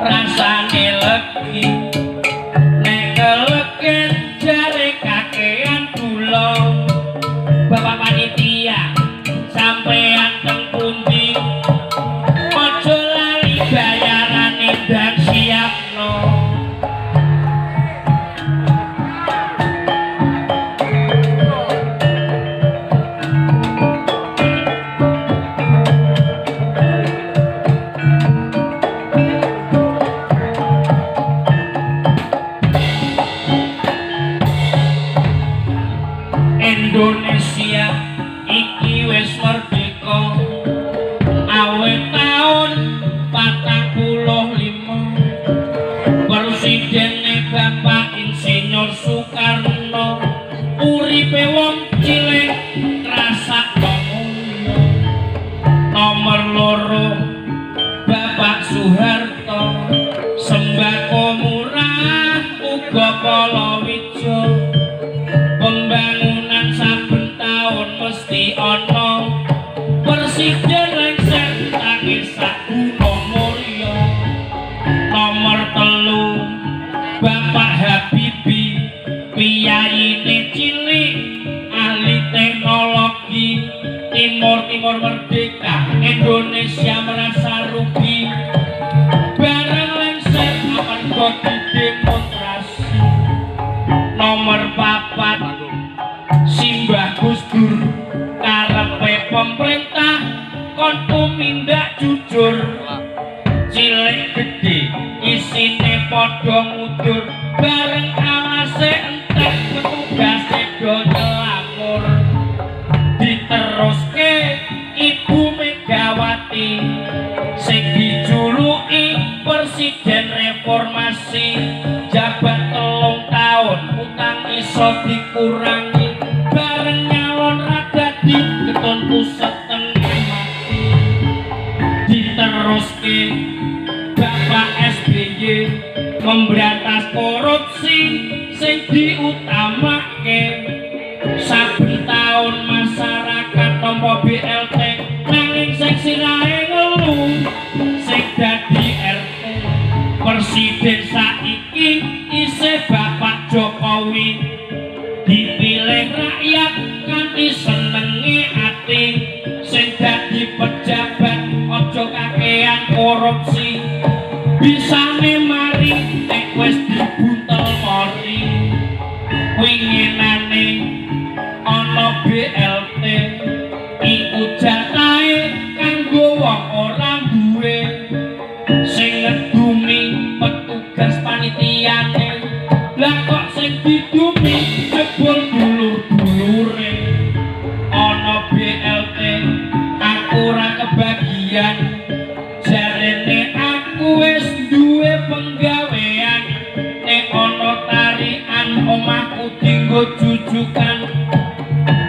rasane legi nek kelegen jare kakean kula Bapak panitia sampean teng pundi aja lali bayarane dan siapno Indonesia iki wis merdeka awet taun 45 Presidene Bapak Insinyur Soekarno uripe wong cilik ngrasakno mulya nomor loro Bapak Soeharto sembako murah uga palawija pembangunan saben taun mesti ana presiden lengser tangi saguna mulya nomor telu Bapak Habibie piyaine cilik ahli teknologi timur merdeka Indonesia merasa rugi bareng lengser amarga demonstrasi nomor papat Simbah Gus Dur karepe pemerintah kon tumindak jujur cilik gede isine padha ngudur bareng alase entek petugase do nyelamur diteruske Ibu Megawati sing dijuluki presiden reformasi jabat 3 tahun utang iso dikurangi bareng nyalon radadi ketonku setengah mati diteruske Bapak SBY memberantas korupsi sing diutamake saben taun masyarakat nampa BLT nanging sing sirahe ngeluh sing dadi RT presiden saiki isih Bapak Jokowi dipilih rakyat kanthi senenge ati sing dadi pejabat aja kakean korupsi bisane mari nek wis dibuntel mori winginane ana BLT iku jatahe kanggo wong ora duwe sing ngedumi petugas panitiane lah kok sing didumi jebul dulur-dulure ana BLT aku ora kebagian jarene aku wis duwe penggawean nek ana tarian omahku dinggo jujukan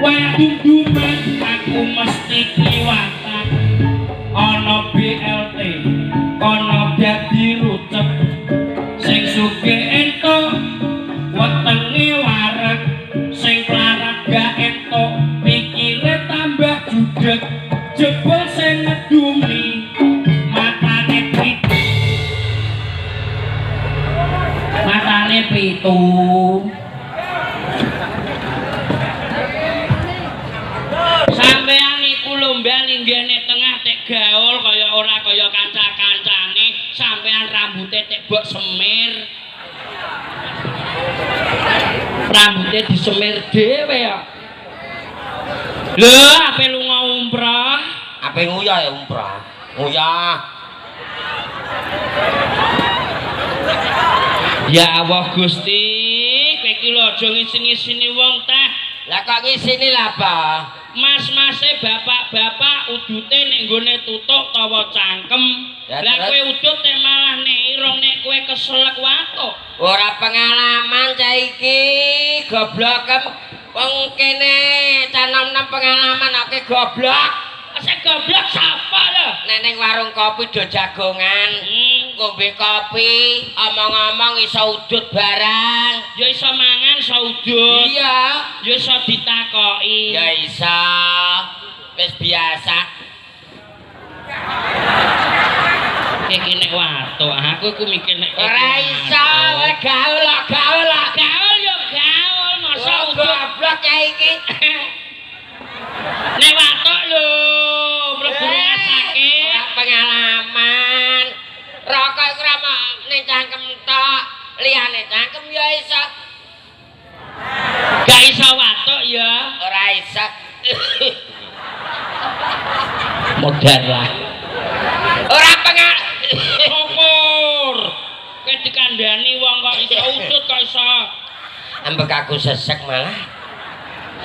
waya dunduman aku mesti kliwatan ana BLT ana dadi rucep sing sugih entuk wetenge warak sing klarat gak entuk pikire tambah judeg jebul sing ngedumi matane pitu sampeyan iku lomba linggene tengah tek gaul kaya ora kaya kanca-kancane sampeyan rambute tek mbok semir rambute disemir dhewe ya lho ape lunga umrah ape nguyah ya umrah nguyah ya Allah Gusti kowe iki lho aja ngisi-ngisini wong teh lah kok ngisini lah apa mas-mase bapak-bapak udute nek nggone tutuk tawa cangkem lah kowe udut nek malah nek irung nek kowe keselek watuk ora pengalaman cah iki goblok wong kene cah nom-nom pengalaman oke goblok sing goblok sapa lho nek ning warung kopi do jagongan ngombe kopi omong-omong iso udut barang ya iso mangan iso udut iya ya iso ditakoki ya iso wis biasa Iki nek watuk, aku iku mikir nek ora iso gaul yo gaul masa goblok ya iki. Nek watuk lho, mlebu rumah sakit. Ora pengalaman. Rokok iku ora ning cangkem tok, liyane cangkem ya iso. Gak iso watuk ya. Ora iso. Modar lah. Ora pengalaman. Syukur. Kowe dikandani wong kok iso udut kok iso. Ambek aku sesek malah.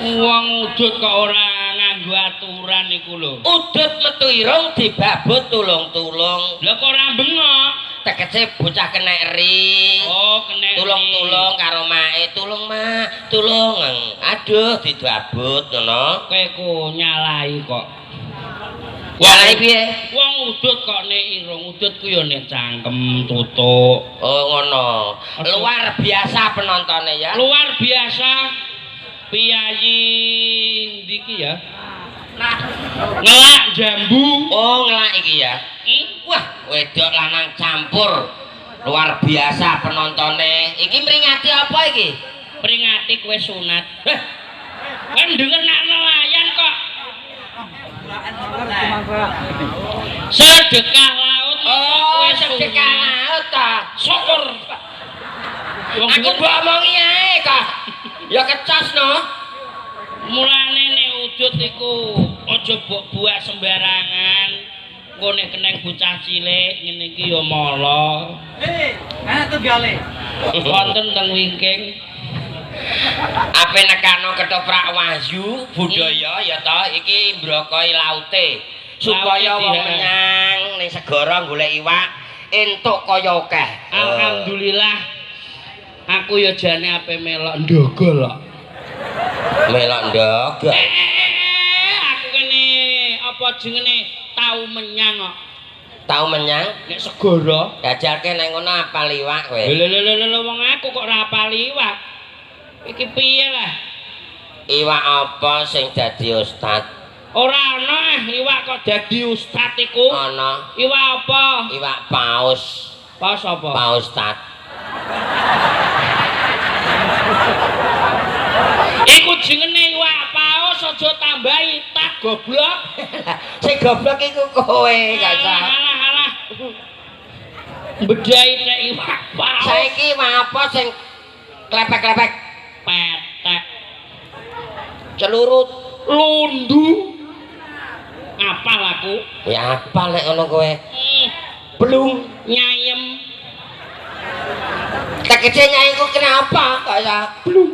Wong udut kok ora nganggo aturan iku lho. Udut metu irung dibabut tulung-tulung. Lha kok ora bengok? Tegese bocah kenek ri. Oh, kenek. Tulung-tulung karo mae, tulung mak, tulung. Aduh didabut ngono. Kowe ku nyalahi kok. Nyalahi piye? Wong udut kok nek irung, udut ku ya nek cangkem tutuk. Oh ngono. Luar biasa penontonnya ya. Luar biasa. Piyayi ndiki ya. Nah, ngelak jambu. Oh ngelak iki ya. Wah, wedok lanang campur. Luar biasa penontonnya. Iki meringati apa iki? Peringati kowe sunat. Kan denger nak nelayan kok. Sedekah laut. Oh, sedekah laut ta. Syukur. Aku mbok omongi ae kok. Ya kecas no. Mulane nek udut iku aja mbok buak sembarangan. Engko nek keneng bocah cilik ngene iki ya mala. Ana tuh gale. Wonten teng wingking. Ape nekano ketoprak wahyu budaya ya ta iki mbrokoi laute supaya wong menyang ning segara golek iwak entuk kaya akeh. Alhamdulillah aku ya jane ape melok ndogol kok. Melok ndogol. Aku kene apa jenenge tau menyang kok. Tau menyang Nek segara dajalke nang ngono apal iwak kowe. lho wong aku kok ora apal iwak. Iki piye lah? Iwak apa sing dadi ustad? Ora ana iwak kok dadi ustad iku. Ana. Iwak apa? Iwak paus. Paus apa? Paus tat. Iku jenenge iwak paus aja tambahi tat goblok. Sing goblok iku kowe, Kak. Alah. Bedai nek iwak paus. Saiki iwak apa sing klepek-klepek? Petek. Celurut. Lundu. Apal aku. Ya apa nek ngono kowe? Belum Nyayem. tegese nyai ku kenapa kok iso? Belum.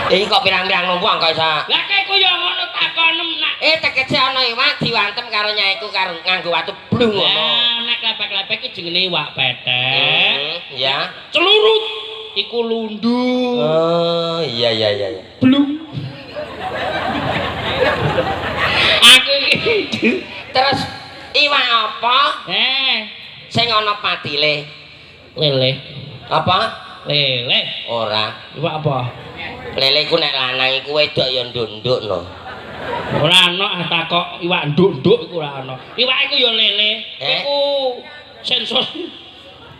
Iki kok pirang-pirang wong kok iso? Lah kok ya ngono takonem nak. Tegese ana iwak diwantem karo nyai ku karo nganggo watu blung ngono. Lah nek klepek-klepek iki jenenge iwak petek. Ya. Celurut. Iku lundu. Oh, iya. Belum. Aku iki. Terus iwak apa? Sing ana patile. Lele. Apa? Lele. Ora. Iwak apa? Lele ku nek lanang iku wedok ya ndundukno. Ora ana takok iwak nduk-nduk iku ora ana. Iwak iku ya lele. Iku sensus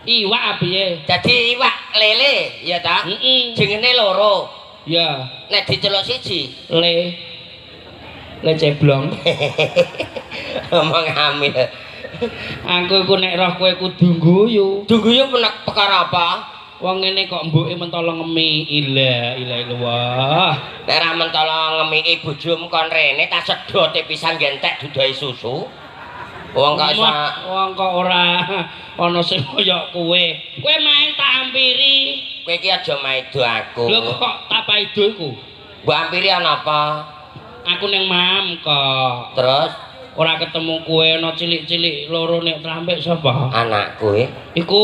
iwak piye? Dadi iwak lele ya ta? Jenenge loro. Ya. Nek diceluk siji, le ceblong. Omong hamil. Aku iku nek roh kowe kudu guyu. Guyu perkara apa? Wong ngene kok mbuke mentolo ngemi. Ilah. Nek ra mentolo ngemiki bojomu kon rene tak sedote pisan gentek dudahe susu. Wong kok ora ana sing kaya kowe. Kowe main tak ampiri. Kowe iki aja maido aku. Lho kok tak paido iku? Mbok ampiri ana apa? Aku ning mam kok. Terus ora ketemu kowe ana cilik-cilik loro nek trampek sapa? Anakku. Iku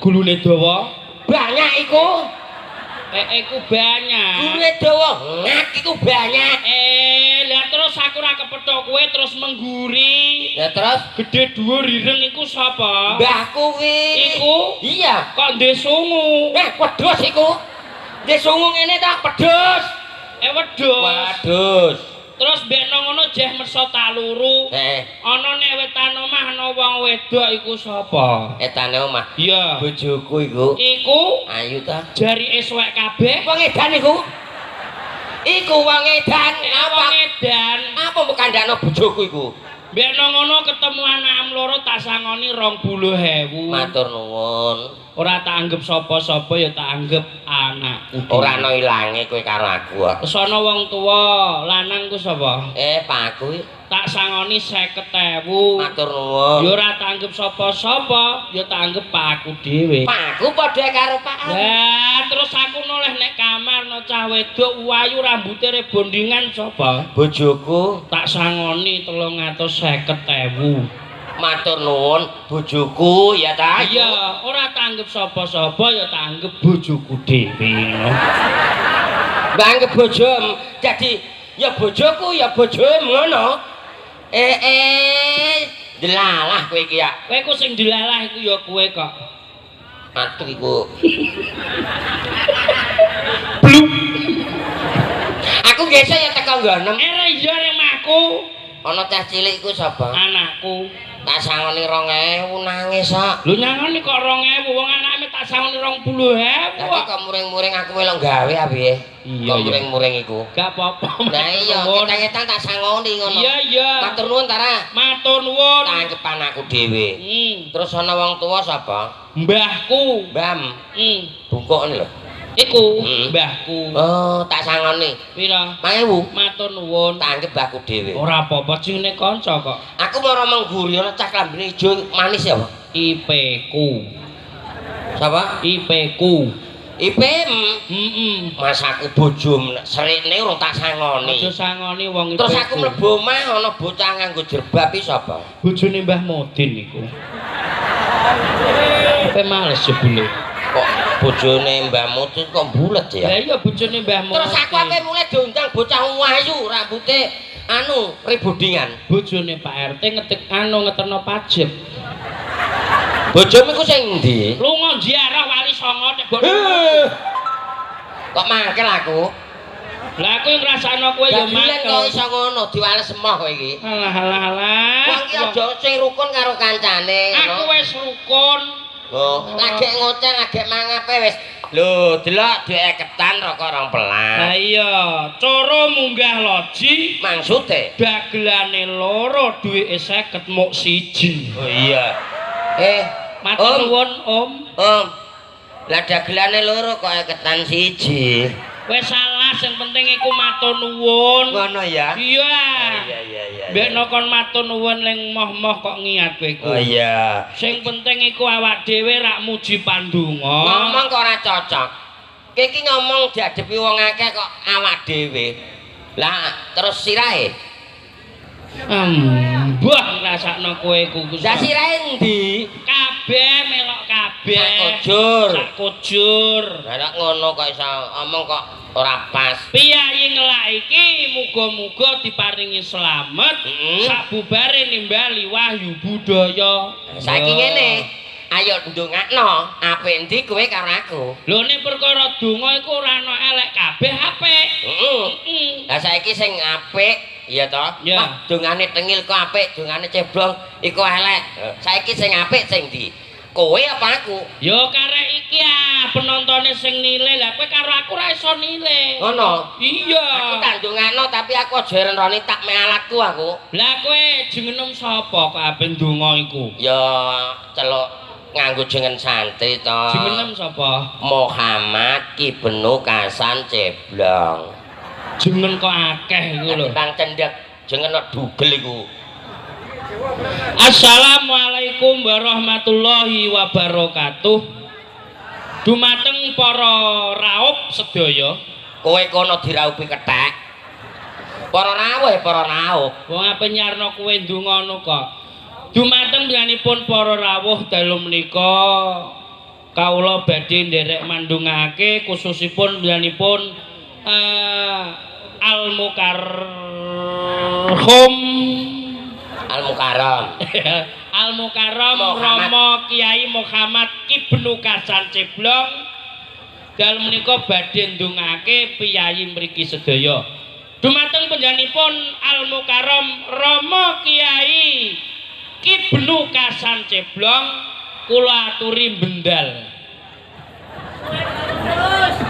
gulune dawa. Banyak iku. Iku banyak. Gulune dawa. Ngak iku banyak. Lah terus aku ora kepethuk kowe terus mengguri. Ya terus gedhe dhuwur ireng iku sapa? Mbahku kuwi. Iku? Iya. Kok ndek sungu. Wedhus iku. Ndek sungu ngene ta pedhus. Wedhus. Wedhus. Terus mbekno ngono jeh mersa tak luru. Ana nek wetan omah ana wong wedok iku sapa? Etane omah. Iya. Bojoku iku. Iku Ayu ta. jarike suwek kabeh. Wong edan iku. Iku wong edan. Wong edan. Apa mbok kandhakno bojoku iku? Mbekno ngono ketemu anakam loro tak sangoni 20.000. Matur nuwun. Ora tak anggap sapa-sapa ya tak anggap anakku. Ora ana ilange kowe karo aku kok. Terus ana wong tuwa, lanang ku sapa? Pakku. Tak sangoni 50.000. Matur nuwun. Ya ora tak anggap sapa-sapa, ya tak anggap pakku dhewe. Pakku padha karo Pak. Lah, terus aku noleh nek kamar no cah wedok wayu rambuté rebondingan sapa? Bojoku. Tak sangoni 350.000. Matur nuwun, bojoku ya ta. Iya, ora tak anggap sapa-sapa ya tak anggap bojoku dhewe. Mbak anggap bojom. Jadi ya bojoku ya bojom ngono. Delalah kowe iki ya. Kowe ku sing dilalah iku ya kowe kok. Atuh iku. Bluk. Aku gesek ya teko nggonem. Iya remahku. Ana cah cilik iku sapa? Anakku. Tak sangoni 2.000 nangis kok. Lho nyangoni kok 2.000 wong anake tak sangoni 20.000. Tapi kok muring-muring aku melok gawe ya piye? Iya, muring-muring iku. Gak apa-apa. Nah iya, ketang-ketang tak sangoni ngono. Iya. Matur nuwun Tara. Matur nuwun. Tak anggap anakku dhewe. Terus ana wong tuwa sapa? Mbahku. Mbam. Bungkuk lho. Iku mbahku. Oh, tak sangoni. Pira? 5.000. Matur nuwun. Tak anggap mbahku dhewe. Ora apa-apa jenenge kanca kok. Aku mara mengguri ana cah klambine ijo manis ya, Pak. IP-ku. Sapa? IP-ku. IP. Mas aku bojom serene urung tak sangoni. Aja sangoni wong Terus aku mlebu omah ana bocah nganggo jerbab iki sapa? Bojone Mbah Modin iku. Apa males jebule. Kok bojone Mbah Modin kok bulet ya? Lah iya bojone Mbah Modin. Terus aku ape mulai diundang bocah wayu rambuté rebondingan. Bojone Pak RT ngeterno pajak. Bojomu iku sing ndi? Lunga ziarah Wali Songo nek Kok mangkel aku? Lah aku ngrasakno kowe ya mangkel. Kok mangkel. iso ngono diwales emoh kowe iki. Alah. Wong iki aja sing rukun karo kancane. Aku wis rukun. Oh, lagi ngoceh lagi mangape wis. Lho, delok dhek ketan rokok 2 pelat. Lah iya, cara munggah loji maksude dagelane loro duwike 50 muk 1. Oh iya. Matur nuwun, Om. Om. Lah dagelane loro kok ketan 1. Wis salah, sing penting iku matur nuwun. Ngono ya? Iya. Iya. Mbekno kon matur nuwun ning moh-moh kok ngiat kowe iku. Oh iya. Sing penting iku awak dhewe rak muji pandonga. Ngomong kok ora cocok. Kowe iki ngomong diadepi wong akeh kok awak dhewe. Lah terus sirahe? Mbah ngrasakno kowe iku. Lah sirahe endi? Kabeh melok kabeh. Sak kujur. Lah ngono kok iso omong kok ora pas. Piyayi ngelak iki muga-muga diparingi slamet sabubare nimbali wahyu budaya. Saiki ngene, ayo ndongakno, apik endi kowe karo aku? Lho nek perkara donga iku ora ana elek kabeh apik. Lah saiki sing apik iya toh? Yeah. Dongane tengil kok apik, dongane ceblong iku elek. Saiki sing apik sing ndi? Kowe apa aku? Yo karek iki penontone sing nilai. Lah kowe karo aku ora iso nilai. Ngono? Iya. Aku tak ndongakno tapi aku aja renoni tak me alatku aku. Lah kowe jenengmu sapa kok ape ndonga iku? Ya celuk nganggo jeneng santri to. Jenengmu sapa? Muhammad Ibnu Kasan Ceblong. Jeneng kok akeh iku lho. Bang cendhek jeneng dugel iku. Assalamualaikum warahmatullahi wabarakatuh. Dumateng para raup sedaya. Kowe kono diraupi kethek. Para rawuh, para raup. Wong ape nyarno kowe ndonga ngono kok. Dumateng biyanipun para rawuh dalu menika kawula badhe nderek mandhungake khususipun biyanipun Al-Mukarram Rama Kiai Muhammad Ibnu Kasan Ceblong dalem menika badhe ndongake piyayi mriki sedaya. Dumateng panjenenganipun Al Mukarram Rama Kiai Ibnu Kasan Ceblong kula aturi bendal.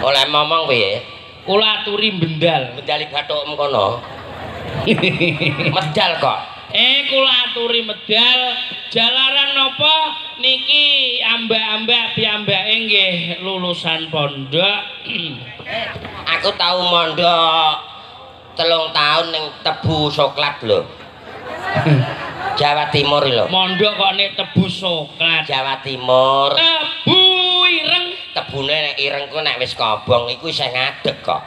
Oleh momong piye? Kula aturi bendal. Medali bathukmu kono. Medal kok. Kula aturi medal jalaran napa niki ambak-ambak piyambake nggih lulusan pondok. Aku tahu mondok 3 tahun ning Tebu Soklat lho. Jawa Timur lho. Mondok kok nek Tebu Soklat. Jawa Timur. Tebu ireng. Tebune nek ireng ku nek wis kobong iku isih ngadeg kok.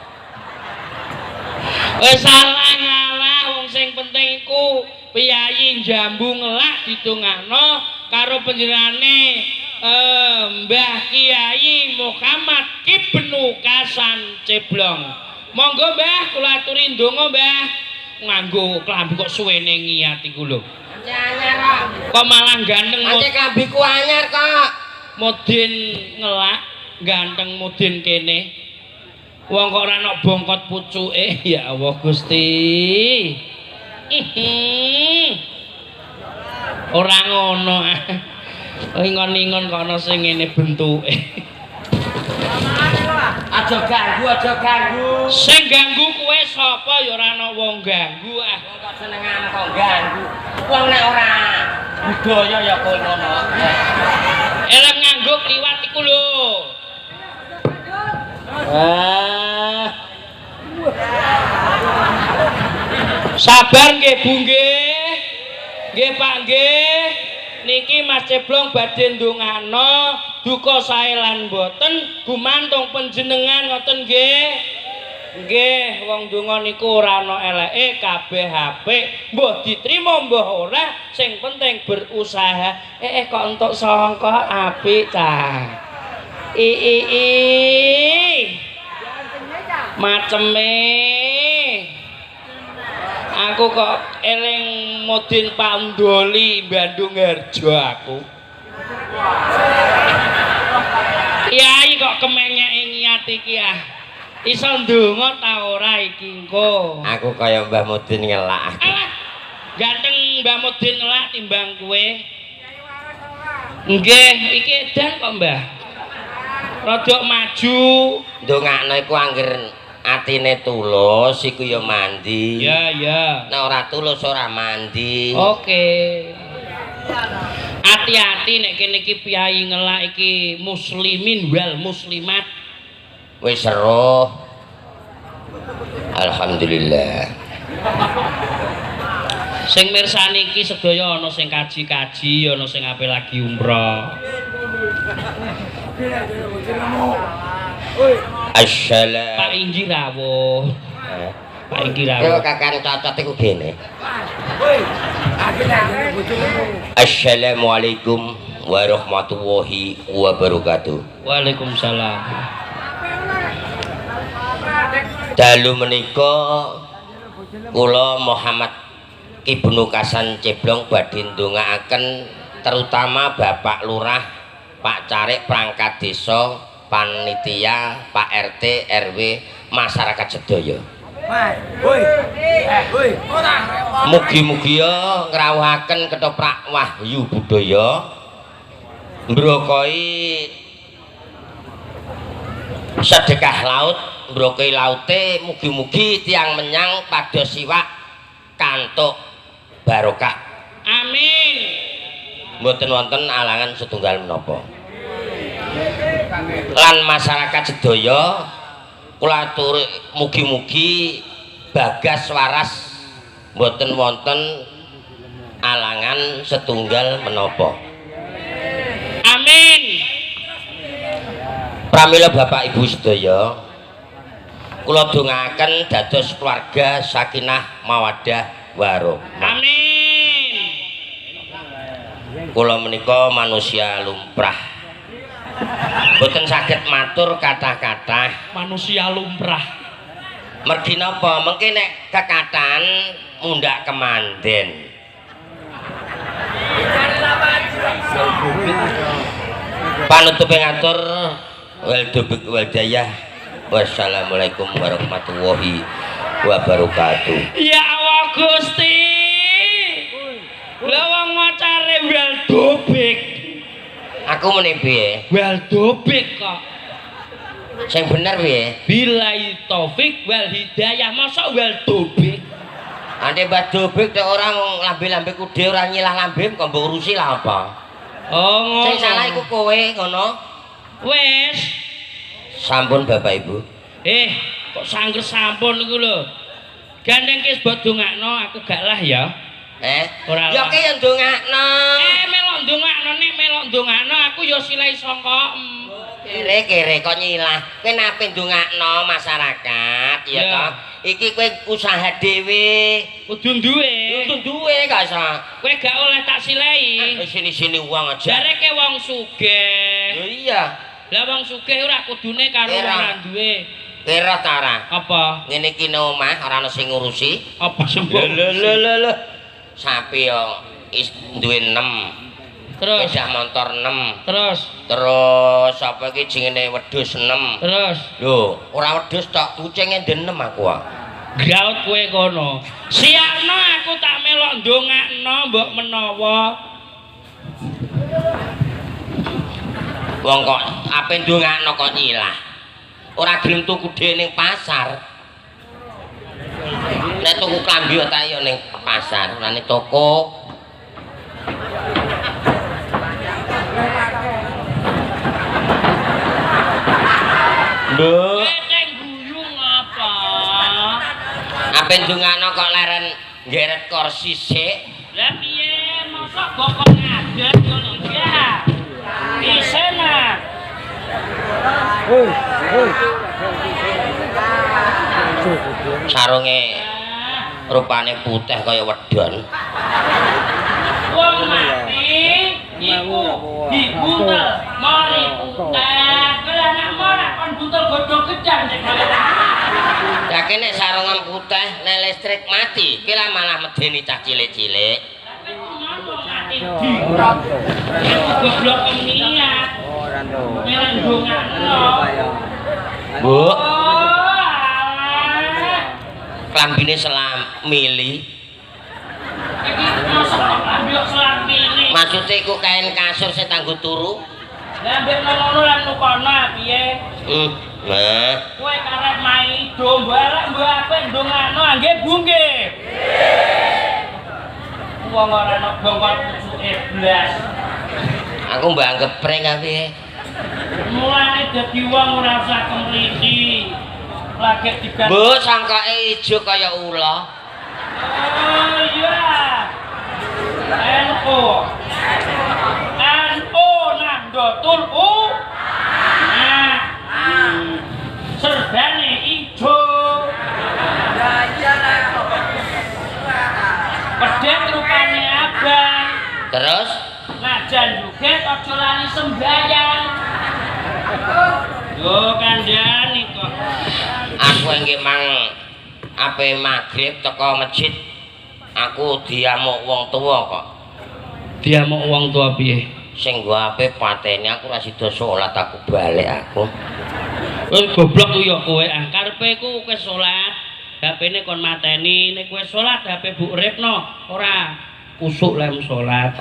Wis salah ngalah wong sing penting iku piyayi Jambu ngelak ditungakno karo panjenengane Mbah Kiai Muhammad Ibnu Kasan Ceblong. Monggo Mbah kula aturi ndonga Mbah. Nganggo klambi kok suwene ngiyat iku lho. Anyar kok. Kok malah ganteng. Ate klambiku anyar kok. Mudin ngelak ganteng mudin kene. Wong kok ora ana bongkot pucuke. Ya Allah Gusti. Ora ngono. Ingon-ingon kok ana sing ngene bentuke. Aja ganggu. Sing ganggu kowe sapa ya ora ana wong ganggu ah. Wong kok senengan kok ganggu. Wong nek ora budaya ya kowe ngono. Elem nganggo kliwat iku lho. Sabar nggih Bu nggih. Nggih Pak nggih. Niki Mas Ceblong badhe ndongakno duka sae lan boten gumantung panjenengan ngoten nggih. Nggih, wong donga niku ora ana eleke, kabeh apik. Mbah ditrima mbah ora, sing penting berusaha. Kok entuk sangka apik ta. Maceme. Aku kok eling Mudin Pandoli Bandung Harjo aku. Kiai kok kemenyeke niat iki ah. Iso ndonga ta ora iki engko. Aku kaya Mbah Mudin ngelak. Alah. Ganteng Mbah Mudin ngelak timbang kowe. Nggih, iki edan kok Mbah. Rodok maju. Ndongakno iku anggere atine tulus iku ya mandi. Ya. Nek ora tulus ora mandi. Oke. Hati-hati nek kene iki piyai ngelak iki muslimin wal muslimat. Wis seruh. Alhamdulillah. Sing mirsani iki sedaya ana sing kaji-kaji, ana sing ape lagi umroh. Assalam. Pak Inggi rawuh. Pak Inggi rawuh. Yo kakang cocot iku gene. Assalamualaikum warahmatullahi wabarakatuh. Waalaikumsalam. Dalu menika kula Muhammad Ibnu Kasan Ceblong badhe ndongaaken terutama Bapak Lurah, Pak Carik perangkat desa, panitia, Pak RT, RW, masyarakat sedaya. Mugi-mugi ngrawuhaken ketoprak wahyu budaya, mbrokoi sedekah laut, mbrokoi laute, mugi-mugi tiang menyang pada siwak kantuk barokah. Amin. Mboten wonten alangan setunggal menapa. Lan masyarakat sedaya kula aturi mugi-mugi bagas waras mboten wonten alangan setunggal menapa. Amin. Pramila Bapak Ibu sedaya kula dongaaken dados keluarga sakinah mawaddah warahmah. Amin. Kula menika manusia lumrah. Mboten saged matur kathah-kathah. Manusia lumrah. Mergi napa? Mengki nek kekatan mundak kemanden. Panutupe ngatur wal dubik wal dayah. Wassalamualaikum warahmatullahi wabarakatuh. Ya Allah Gusti. Lah wong macare wel dobek. Aku muni piye? Wel dobek kok. Sing bener piye? Billahi taufik wal hidayah masa wel dobek. Ane mbah dobek nek ora lambe-lambe kude ora nyilah lambe kok mbok urusi lah apa? Oh ngono. Sing salah iku kowe ngono. Wes. Sampun Bapak Ibu. Kok sangger sampun iku lho. Gandeng ki mbok dongakno aku gak lah ya. Ora. Ya ki yang ndongakno. Melok ndongakno nek melok ndongakno aku ya silai sangka Kere-kere kok nyilah. Kowe nape ndongakno masyarakat ya toh? Iki kowe usaha dhewe. Kudu duwe. Kudu duwe gak usah. Kowe gak oleh tak silai. Sini-sini uang aja. Jareke wong sugih. Lho iya. Lah wong sugih ora kudune karo ora duwe. Kira ta ora? Apa? Ngene iki nang omah ora ana sing ngurusi. Apa sembok? Lho. Sapi yo duwe 6. Terus sepeda motor 6. Terus apa iki jenenge wedhus 6. Terus lho ora wedhus tok kucinge ndek 6 aku kok gaut kowe kono siarno aku tak melok ndongakno mbok menawa wong kok ape ndongakno kok nyilah ora gelem tuku dhewe ning pasar nek tuku klambi tak yo ning pasar ora ning toko. Lho, ceng guyung apa? Apa ndongakno kok leren ngeret kursi sik? Lah piye mosok bokok ngadeg ngono ya? Isena. Sarunge rupane putih kaya wedon. Wong mati iku dibuntel mari putih. Lah nek ora kon buntel godhong kejan sing ya kene sarungan putih nek listrik mati ki lah malah medeni cah cilik-cilik. Mati dirot. Iku goblok niat. Ora to. Melendungakno. Bu. Klambine selam mili. Iki mosok klambi selam mili. Maksude iku kain kasur sing tanggo turu. Lah mbek ngono lan nukono piye? Nah. Kowe karep mai domba elek mbok apik ndongakno nggih Bu nggih. Wong ora ana bongkot pucuke blas. Aku mbak gepreng piye? Mulane dadi wong ora usah kemriti. Lagi diganti. Bu sangkake ijo kaya ula. Oh iya. Dotul nah serbane ijo pedhet rupane abang terus ngajan juga aja lali sembayang yo kandhani kok aku nggih mang ape magrib teko masjid aku diamuk wong tuwa kok diamuk wong tuwa piye sing gua ape pateni aku ora sida salat aku balik aku. Goblok ku ya kowe karepe ku kowe salat, HP-ne kon mateni, nek kowe salat HP Bu Repno ora kusuk lem salat.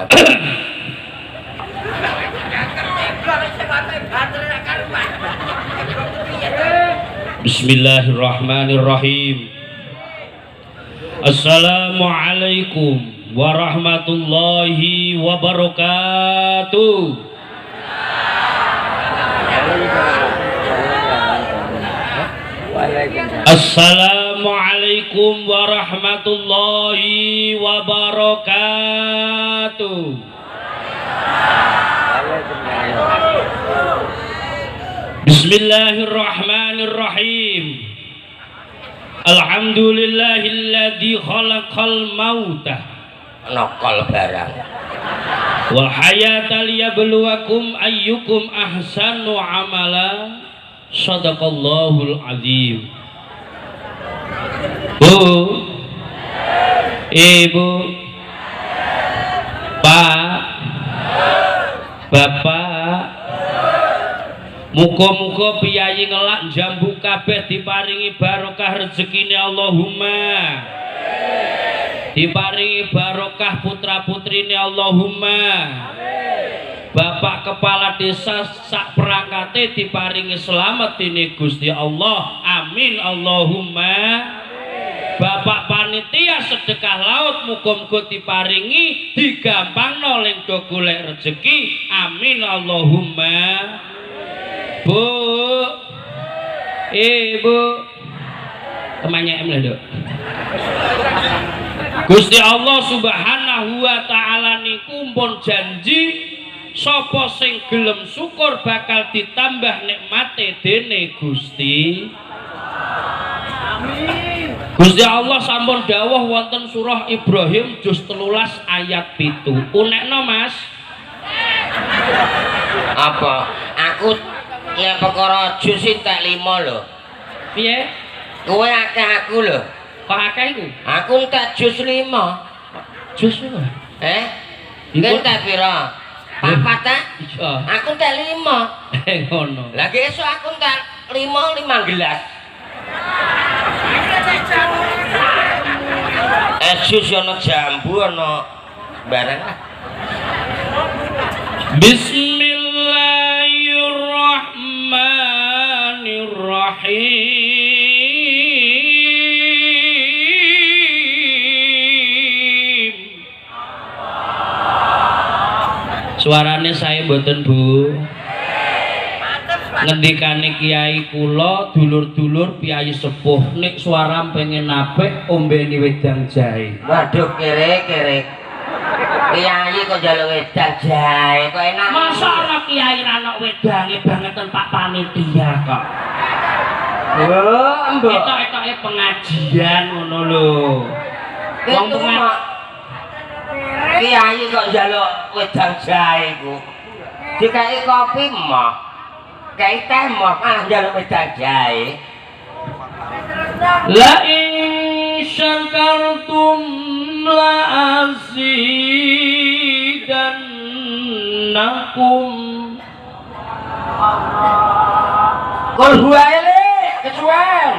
Bismillahirrahmanirrahim. Assalamualaikum warahmatullahi wabarakatuh. Assalamualaikum warahmatullahi wabarakatuh. Bismillahirrahmanirrahim. Alhamdulillahilladzi khalaqal mauta nokol barang wal hayata liyabluwakum ayyukum ahsanu amala sadaqallahul azim. Bu Ibu Pak Bapak Muga-muga piyayi ngelak jambu kabeh diparingi barokah rezekine Allahumma. Diparingi barokah putra-putrine Allahumma. Bapak kepala desa sak perangkate diparingi selamat dini Gusti Allah. Amin Allahumma. Bapak panitia sedekah laut muga-muga diparingi digampangno ling do golek rezeki. Amin Allahumma. Bu, Ibu, kemanya em Dok. Gusti Allah Subhanahu wa taala niku pun janji sapa sing gelem syukur bakal ditambah nikmate dene Gusti. Amin. Gusti Allah sampun dawuh wonten surah Ibrahim juz 13 ayat 7. Unekno Mas. Apa? Aku nek perkara juz entek 5 lho. Piye? Kowe akeh aku lho. Kok akeh iku? Aku entek juz 5. Juz lho. Iku entek pira? 4 ta? Iya. Aku entek 5. Ngono. Lah esuk aku entek 5 gelas. Jus ana jambu ana barang. Bismillahirrahmanirrahim. Suarane saya mboten Bu. Ngendikane kiai kula dulur-dulur piyayi sepuh nek suara pengen apik ombeni wedang jahe. Waduh kere-kere. Kiai kok njaluk wedang jahe kok enak. Masa ana kiai ra ana wedange bangeten Pak panitia kok. Oh, mbok. Etok-etoke pengajian ngono lho. Wong kiai kok njaluk wedang jahe ku. Dikai kopi mah. Kayak teh mau malah njaluk wedang jahe. La in syakartum la azidannakum. Kul huwa ele kesuwen.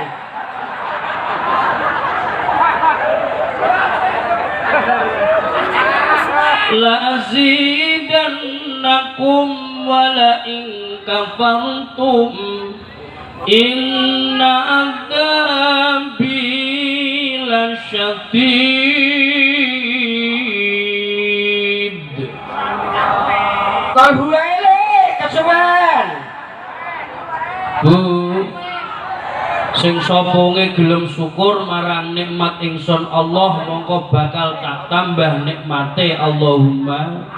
La azidannakum wala in kafartum inna adzabi lasyadid. Kul huwa ele kesuwen. Bu, sing sapa gelem syukur marang nikmat ingsun Allah mongko bakal tak tambah nikmate Allahumma.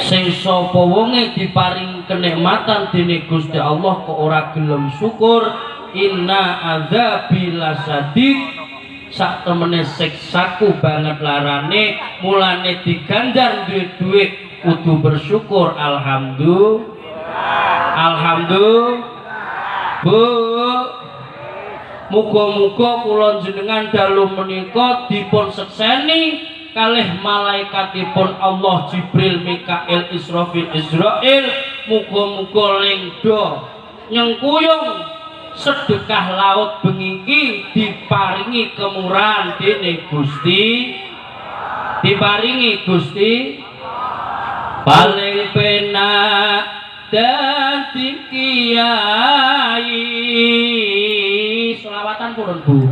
Sing sapa wonge diparing kenikmatan dening Gusti Allah kok ora gelem syukur, inna adzabi lasadid, sak temene siksaku banget larane, mulane diganjar duwe dhuwit kudu bersyukur. Alhamdulillah. Bu, muga-muga kula jenengan dalu menika dipun sekseni kalih malaikatipun Allah Jibril, Mikail, Israfil, Israil. Muga-muga lengdo nyengkuyung sedekah laut bengi iki diparingi kemurahan dening Gusti. Diparingi Gusti paling penak dadi kiai. Selawatan purun Bu.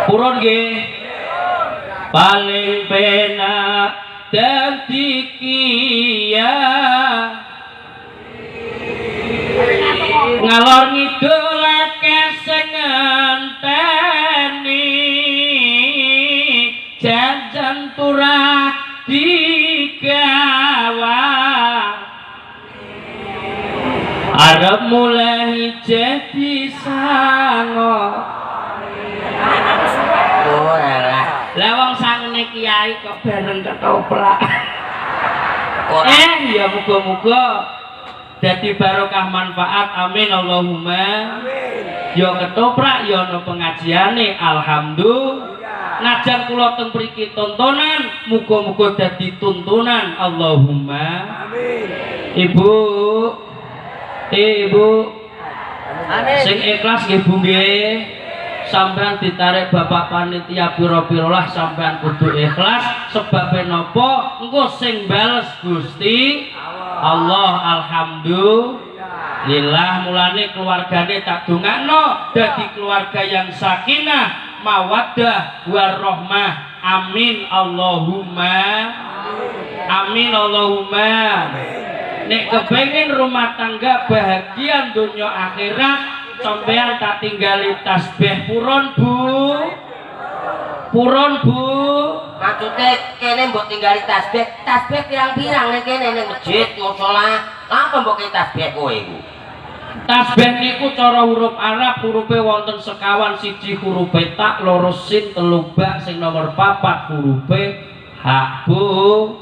Purun nggih. Paling penak dadi kiai. Ngalor ngidul akeh sing ngenteni jajan turah digawa. Arep mulai jadi sango. Oh alah. Lah wong sangene kiai kok bareng ketoprak. Ya muga-muga dadi barokah manfaat. Amin Allahumma. Amin. Ya ketoprak ya ana pengajiane. Alhamdulillah. Najan kula teng mriki tontonan, muga-muga dadi tuntunan. Allahumma. Amin. Ibu Ibu sing ikhlas nggih Bu nggih. Sampean ditarik bapak panitia pira-pira lah sampean kudu ikhlas sebab napa engko sing bales Gusti Allah. Alhamdulillah mulane keluargane tak dongakno dadi keluarga yang sakinah mawaddah warahmah. Amin Allahumma amin Allahumma. Nek kepengin rumah tangga bahagia dunia akhirat sampean tak tinggali tasbih puron Bu. Maksudnya kene mbok tinggali tasbih pirang-pirang nek kene ning masjid musala. Apa mbok tasbih kowe iku? Tasbih niku cara huruf Arab hurufe wonten sekawan, siji hurufe tak, loro sin, telu ba, sing nomor 4 hurufe ha Bu.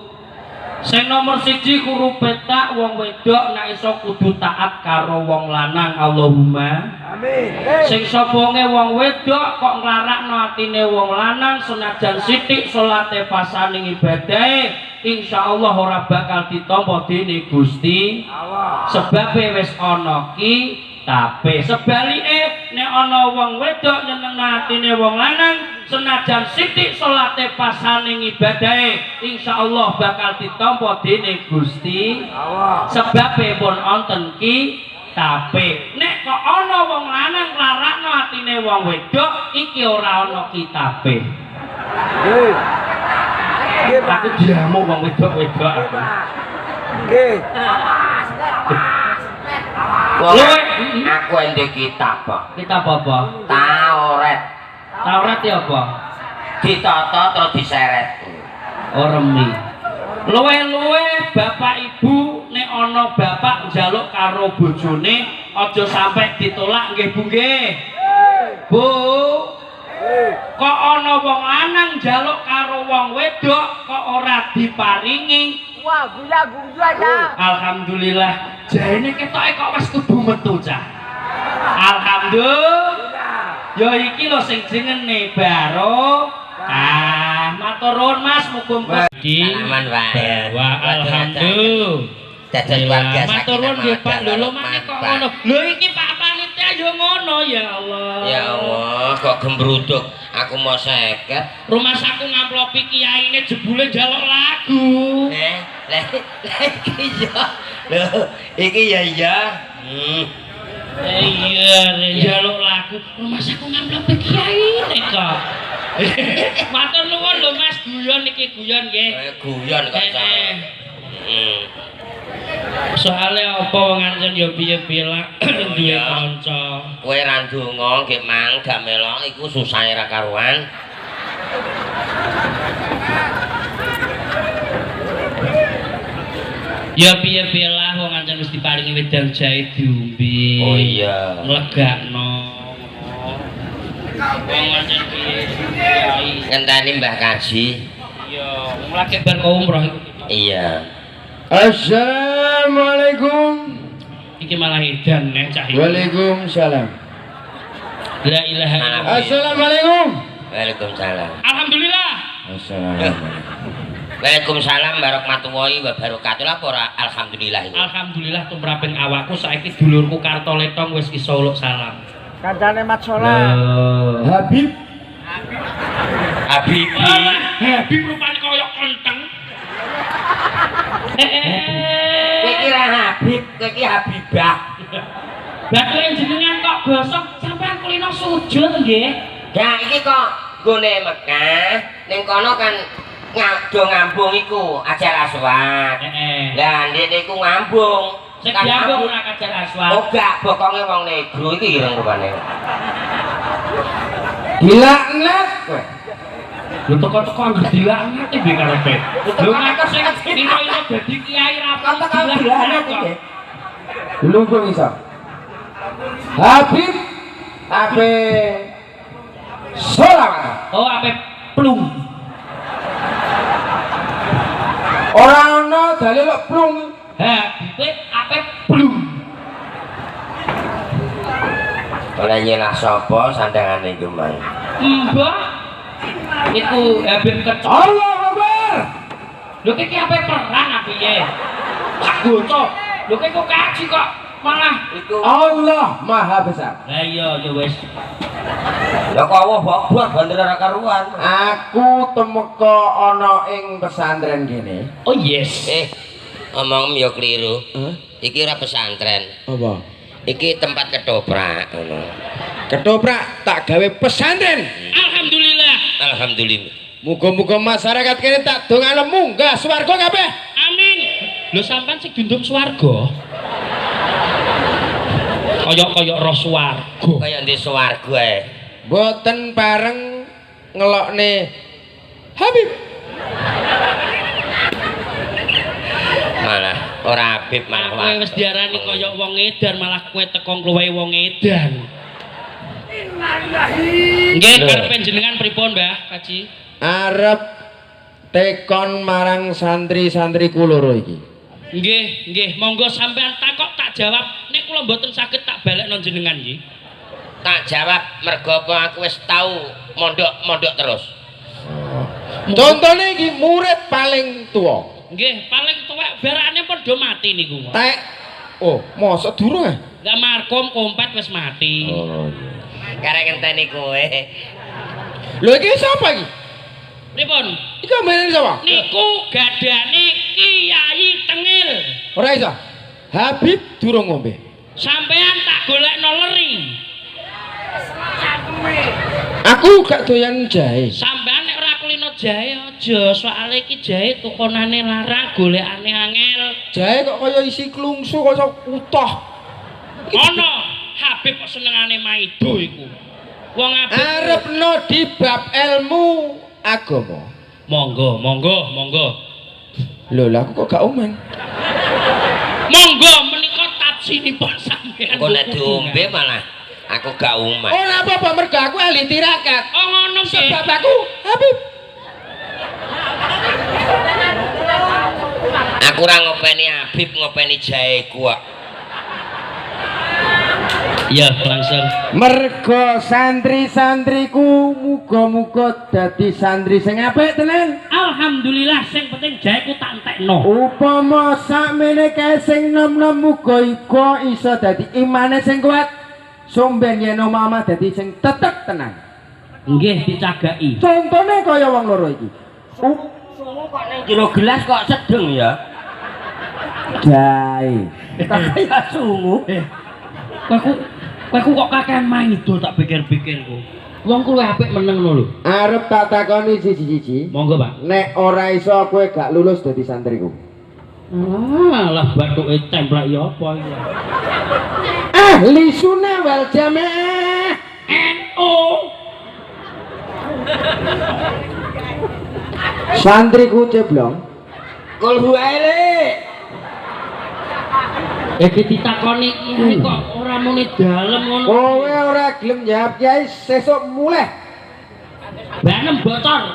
Sing nomor 1 hurufe tak wong wedok nek iso kudu taat karo wong lanang. Allahumma amin. Sing soponge wong wedok kok nglarakno atine wong lanang senajan sithik salate pasaning ibadahe insyaallah ora bakal ditampa dening Gusti Allah. Sebab wis ana kitabe. Sebalike nek ana wong wedok nyenengno atine wong lanang senajan sithik salate pasaning ibadahe insyaallah bakal ditampa dening Gusti Allah. Sebab pun wonten kitabe. Nek kok ana wong lanang nglarakno atine wong wedok iki ora ana kitabe. Nggih. Aku diamuk wong wedok-wedok aku. Nggih. Aku ende kitab kok. Kitab apa? Taurat. Taurat ya apa? Ditata terus diseret. Oh remi. Luwe-luwe bapak ibu nek ana bapak njaluk karo bojone aja sampai ditolak nggih Bu nggih. Bu. Kok ana wong lanang njaluk karo wong wedok kok ora diparingi. Wah, guya-guya ya. Alhamdulillah. Jane ketoke kok wis kudu metu cah. Alhamdulillah. Ya iki lho sing jenenge barokah. Matur nuwun Mas, muga-muga aman wae. Wah, alhamdulillah. Dados warga sakinah. Matur nuwun nggih Pak. Lho maneh kok ngono. Lho iki Pak panitia yo ngono ya Allah. Ya Allah, kok gembruduk. Aku mau 50. Rumah saku ngamplopi kiyaine jebule njaluk lagu. Lah iki ya. Lho, iki ya iya. Iya, njaluk lagu. Rumah saku ngamplopi kiyaine kok. Matur nuwun lho Mas, guyon iki guyon nggih. Guyon kok cah. Soale apa wong ancen ya piye-piye lah duwe kanca. Kowe ra ndonga nggih mang gak melok iku susahe ra karuan. Ya piye-piye lah wong ancen wis diparingi wedang jahe diombe. Oh iya. Nglegakno. Wong ancen piye? Ngenteni Mbah Kaji. Iya, mulake bar umroh iku. Iya. Assalamualaikum. Iki malah edan nek cah iki. Waalaikumsalam. La ilaha illallah. Assalamualaikum. Waalaikumsalam. Alhamdulillah. Assalamualaikum. Waalaikumsalam warahmatullahi wabarakatuh. Lah ora alhamdulillah iki. Alhamdulillah tumraping awakku saiki dulurku Kartoletong wis iso uluk salam. Kancane Mat Sola. Habib. Habib. Habib rupane koyo kenteng. Kowe kira Habib, kowe iki Habibah. Lah kowe jenengan kok gosok sampean kulino sujud nggih. Ya iki kok gone Mekah, ning kono kan do ngambung iku Hajar Aswad. Lah ndek iku ngambung. Sing diambung ora Hajar Aswad. Oh gak, bokonge wong negro iki ireng rupane. Gila net kowe. Lho teko-teko anggere dilaknat iki karepe. Lho ngaku sing piro-piro dadi kiai ra apa dilaknat iki. Belum kok iso. Habib ape Solawat. Oh ape plung. Ora ono dalil plung. Habib ape plung. Ora nyelah sapa sandangane iku mang. Mbah iku Habib kecok. Allahu Akbar. Lho iki ape perang piye? Tak bocah. Lho kok kaji kok malah Iku Allah Maha Besar. lah iya ya wis lha kok Allah Akbar bandera ra karuan. Aku temeka ana ing pesantren kene. oh yes Omongmu ya keliru. Iki ora pesantren. Apa? Iki tempat ketoprak ngono. Ketoprak tak gawe pesantren. alhamdulillah Alhamdulillah. Muga-muga masyarakat kene tak dongane munggah swarga kabeh. amin lho sampean sing dundum swarga kaya roh swarga Kaya ndi swarga ae. Mboten bareng ngelokne Habib. Malah ora Habib malah kowe wis diarani kaya wong edan malah kowe teko ngluwehi wong edan nggih karepe jenengan pripun Mbah Kaji Arep tekon marang santri-santriku loro iki. nggih monggo sampean takok tak jawab nek kula mboten saged tak balekno jenengan nggih tak jawab mergo apa aku wis tau mondok terus. Contone iki murid paling tuwa. nggih paling tuwek berakane padha mati niku Tek. Oh, mosok durung ah? Lah markom kompet wis mati. Oh iya. Karek ngenteni kowe. Lho iki sapa iki? Pripun? Iki mbene sapa? Niku gadane Kiai Tengil. Ora iso. Habib durung ngombe. Sampean tak golekno leri. Aku gak doyan jahe. Sampean nek ora kulino jahe aja, soalé iki jahe tukonane larang, golekane angel. Jahe kok kaya isi klungsu kaya utuh. Ono Habib kok senengane maido iku. Wong Habib Arepno di bab ilmu agama. monggo. Lho lah aku kok gak omen. Monggo menika tapsinipun sampean. Kok nek diombe malah aku gak umat. Ora apa-apa mergo aku ahli tirakat. Oh ngono nggih. Sebab aku Habib. Aku ora ngopeni Habib, ngopeni jahe kuak. Ya, langsung. Mergo santri-santriku muga-muga dadi santri sing apik tenan. Alhamdulillah sing penting jaheku tak entekno. Upama sakmene kae sing nom-nom muga iku iso dadi imane sing kuat. Somben yen omah dadi sing tetek tenan. Nggih dicagaki. Contone kaya wong loro iki. Sungu kok ning jero gelas kok sedeng ya. Jahe. Kaya sungu. Kowe kok kakean maido tak pikir-pikir ku. Wong kuwi apik meneng ngono lho. Arep tak takoni siji-siji. Monggo, Pak. Nek ora iso kowe gak lulus dadi santriku. Lah bathuke templek ya apa iki. Ahli sunnah wal jamaah. NU. Santriku ceblong. Kulhu ae. Iki ditakoni kiai kok ora muni dalem ngono. Kowe ora gelem jawab kiai sesuk mulih. Banem bocor.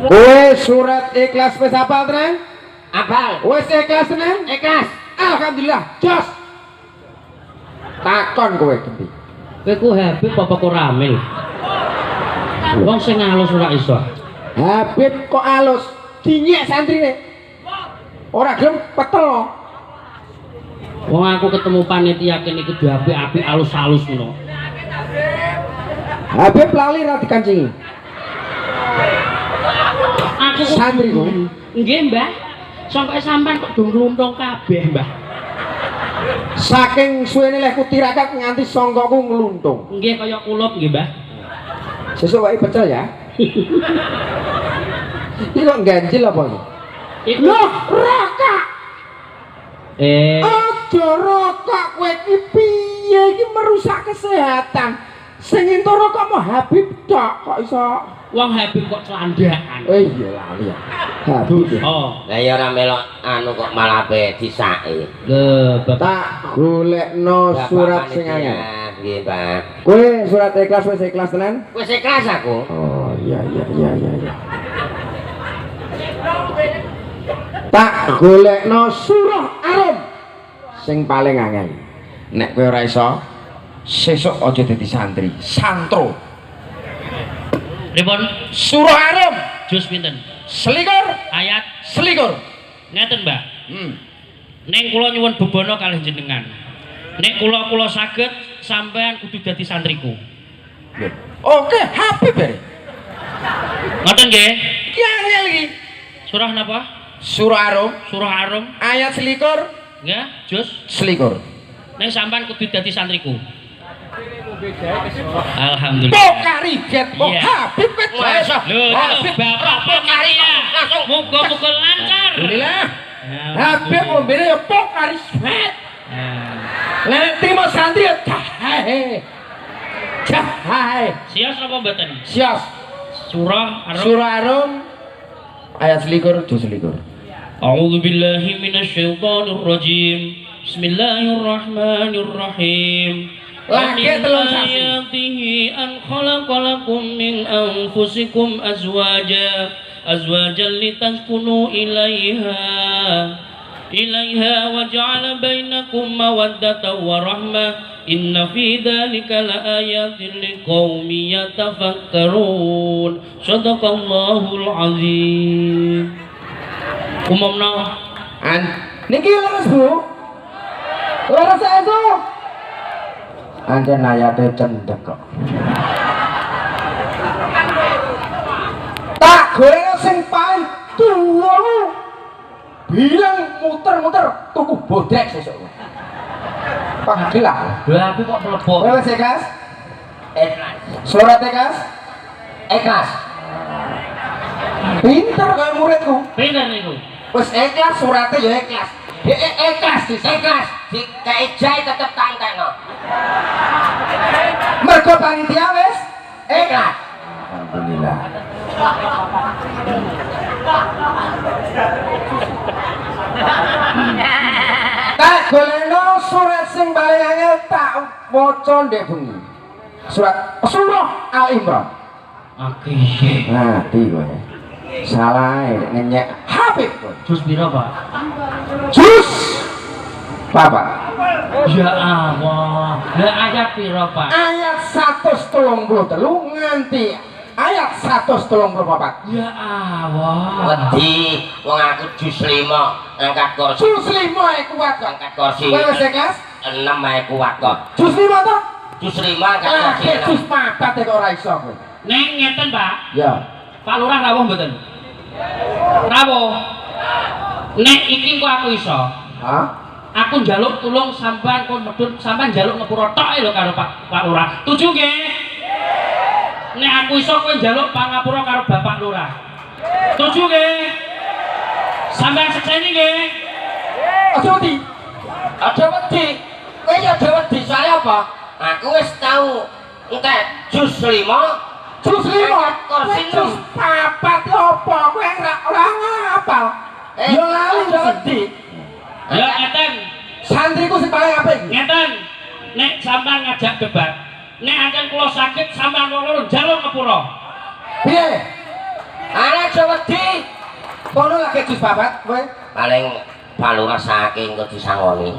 Kowe surat ikhlas wis hafal tenan? Apal. Wis ikhlas tenan? Ikhlas. Alhamdulillah. Jos. Takon kowe ganti. Kowe ku Habib apa kok ramil? Wong sing alus ora iso. Habib kok alus dinyek santrine. Ora gelem petel. Wong aku ketemu panitia kene iki apik-apik alus-alus ngono. Habib lali ra dikancingi. Aku Santri kok. Nggih, Mbah. Sangka sampean kok do ngluntong kabeh, Mbah. Saking suwene leh ku tirakat nganti sangkaku ngluntung. Nggih kaya kulup nggih, Mbah. Sesuk wae pecel ya. Iki kok ganjil apa iki? Iku Loh, rokok. Aja rokok kowe iki piye iki merusak kesehatan. Sing entuk rokok mau Habib tok kok iso. wong Habib kok celandakan. Iya lali ya. Habib. Oh, Lah ya ora melok anu kok malah ape disake. lho Tak golekno surat sing anyar. Nggih, Pak. Kowe surat ikhlas wis ikhlas tenan? Wis ikhlas aku. Oh iya. Tak golekno surah Arum sing paling angel. Nek kowe ora iso, sesuk aja dadi santri, santro. Pripun? Surah Arum Jus pinten? selikur Ayat selikur. ngeten, Mbak. Ning kula nyuwun bebono kalih jenengan. Nek kula saged sampean kudu dadi santriku. Oke, Habib ya. Ngoten nggih? Ki angel iki. Surah napa? Surah Arum Surah Arum. ayat 21. Nggih, jus. 21. Nek sampean kudu dadi santriku. Alhamdulillah. Pokari get Iya. Habib wis. Lho, Bapak Pokari ya. Muga-muga lancar. Alhamdulillah. Habib mombene ya pokari sweat. Nek terima santri ya jahe. Jahe. Sias napa mboten? Siap. Surah Arum. Surah Arum ayat 21 juz 21. A'udzu billahi minasyaitonir rajim. Bismillahirrahmanirrahim. Lagi telung sasi. Ayatihi an khalaqalakum min anfusikum azwajan litaskunu ilaiha wa ja'ala bainakum mawaddatan wa rahmah. Inna fi dzalika laayatin liqaumin yatafakkarun. Shadaqallahul azim. Umumna Niki leres Bu. Leres itu. Anjen ayate cendek kok. Tak goreng sing paling tuwa bilang muter-muter tuku bodrek sesuk. Panggilah. Lah aku kok mlebok. Wes ikhlas? Ikhlas. Surat ikhlas? Ikhlas. Pinter kaya muridku. Pinter niku. Wes ikhlas surate ya ikhlas. Ikhlas Ikhlas. Dikai jai tetep tak entekno. mergo panitia wes Ikhlas. Alhamdulillah. Tak golekno surat sing paling angel tak waca ndek bengi. Surah Al Imran. Oke. Ngerti kowe. Salah ngenyek Habib kowe. Jus pira, Pak? Jus Bapak. Ya Allah. Lah ayat pira, Pak? Ayat 133 nganti ayat 134. Ya Allah. Wedi wong aku jus 5 angkat kursi. Jus 5 kuat kok. Angkat kursi. Kowe wis ikhlas? 6 ae kuat kok. Jus 5 to? Jus 5 angkat kursi. Jus 4 kok ora iso kowe. Neng ngeten, Pak. Ya. Pak Lurah rawuh mboten? Rawuh. Nek iki kok aku iso. Hah? Aku njaluk tulung sampean kon medhun sampean njaluk ngepura tok lho karo Pak Lurah. Tuju nggih? Nek aku iso kowe njaluk pangapura karo Bapak Lurah. Tuju nggih? Sampean sekseni nggih? Aja wedi. Aja wedi. Kowe ya aja wedi soalnya apa? Aku wis tau entek jus 5. Jus 5 kursi jus 4 opo kowe ora ngapal. Ya lali aja wedi. Ya ngeten. Santriku sing paling apik. Ngeten. Nek sampean ngajak debat, nek ancen kula sakit sampean wong loro njaluk ngepura. Piye? Ana aja wedi. Kono lagi jus 4 kowe. Paling balungan saking kok disangoni.